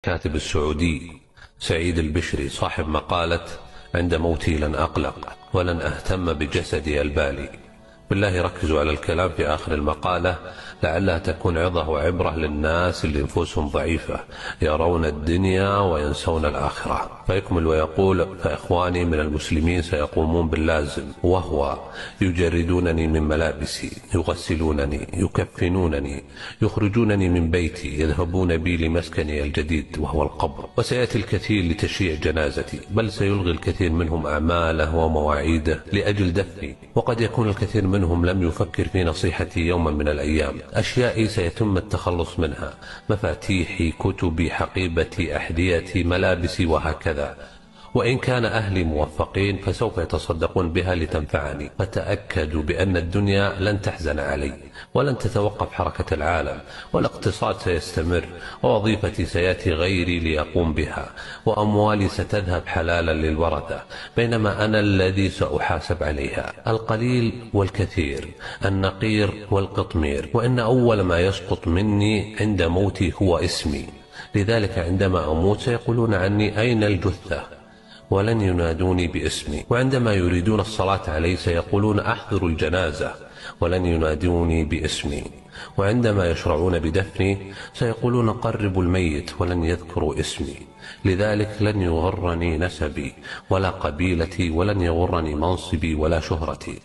الكاتب السعودي سعيد البشري صاحب مقالة عند موتي لن أقلق ولن أهتم بجسدي البالي. بالله ركزوا على الكلام في آخر المقالة لعلها تكون عظة وعبرة للناس اللي نفوسهم ضعيفة يرون الدنيا وينسون الآخرة. فيكمل ويقول: فإخواني من المسلمين سيقومون باللازم، وهو يجردونني من ملابسي، يغسلونني، يكفنونني، يخرجونني من بيتي، يذهبون بي لمسكني الجديد وهو القبر، وسيأتي الكثير لتشييع جنازتي، بل سيلغي الكثير منهم أعماله ومواعيده لأجل دفني، وقد يكون الكثير منهم لم يفكر في نصيحتي يوما من الأيام. أشيائي سيتم التخلص منها: مفاتيحي، كتبي، حقيبتي، أحذيتي، ملابسي، وهكذا. وإن كان أهلي موفقين فسوف يتصدقون بها لتنفعني. فتأكدوا بأن الدنيا لن تحزن علي، ولن تتوقف حركة العالم، والاقتصاد سيستمر، ووظيفتي سيأتي غيري ليقوم بها، وأموالي ستذهب حلالا للورثة، بينما أنا الذي سأحاسب عليها. القليل والكثير، النقير والقطمير، وإن أول ما يسقط مني عند موتي هو اسمي. لذلك عندما أموت سيقولون عني: أين الجثة؟ ولن ينادوني باسمي. وعندما يريدون الصلاة علي سيقولون: أحضروا الجنازة، ولن ينادوني باسمي. وعندما يشرعون بدفني سيقولون: قربوا الميت، ولن يذكروا اسمي. لذلك لن يغرني نسبي ولا قبيلتي، ولن يغرني منصبي ولا شهرتي.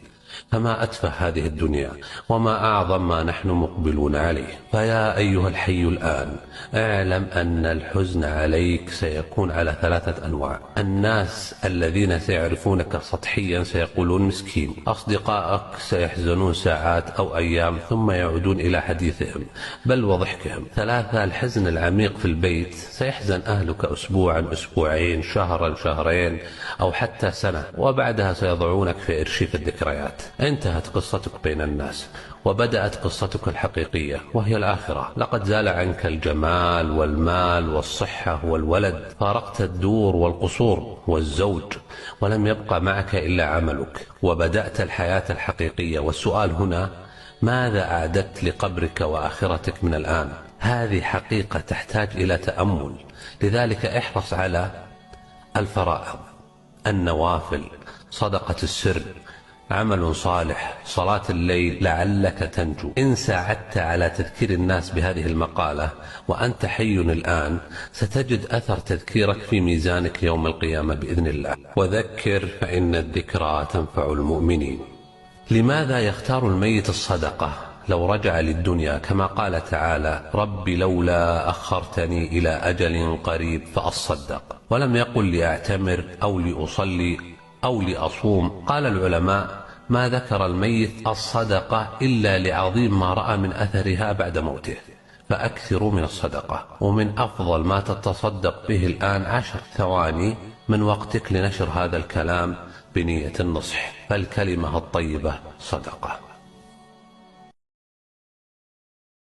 فما أتفه هذه الدنيا، وما أعظم ما نحن مقبلون عليه. فيا أيها الحي الآن، اعلم أن الحزن عليك سيكون على 3 أنواع. الناس الذين سيعرفونك سطحيا سيقولون: مسكين. أصدقائك سيحزنون ساعات أو أيام ثم يعودون إلى حديثهم بل وضحكهم. 3، الحزن العميق في البيت، سيحزن أهلك أسبوعا، أسبوعين، شهرا، شهرين، أو حتى سنة، وبعدها سيضعونك في إرشيف الذكريات. انتهت قصتك بين الناس، وبدأت قصتك الحقيقية وهي الآخرة. لقد زال عنك الجمال والمال والصحة والولد، فارقت الدور والقصور والزوج، ولم يبقى معك إلا عملك، وبدأت الحياة الحقيقية. والسؤال هنا: ماذا أعددت لقبرك وآخرتك من الآن؟ هذه حقيقة تحتاج إلى تأمل. لذلك احرص على الفرائض، النوافل، صدقة السر، عمل صالح، صلاة الليل، لعلك تنجو. إن ساعدت على تذكير الناس بهذه المقالة وأنت حي الآن ستجد أثر تذكيرك في ميزانك يوم القيامة بإذن الله. وذكر فإن الذكرى تنفع المؤمنين. لماذا يختار الميت الصدقة لو رجع للدنيا؟ كما قال تعالى: رب لولا أخرتني إلى أجل قريب فأصدق. ولم يقل لأعتمر أو لأصلي أو لأصوم. قال العلماء: ما ذكر الميت الصدقة إلا لعظيم ما رأى من أثرها بعد موته. فأكثروا من الصدقة. ومن أفضل ما تتصدق به الآن 10 ثواني من وقتك لنشر هذا الكلام بنية النصح، فالكلمة الطيبة صدقة.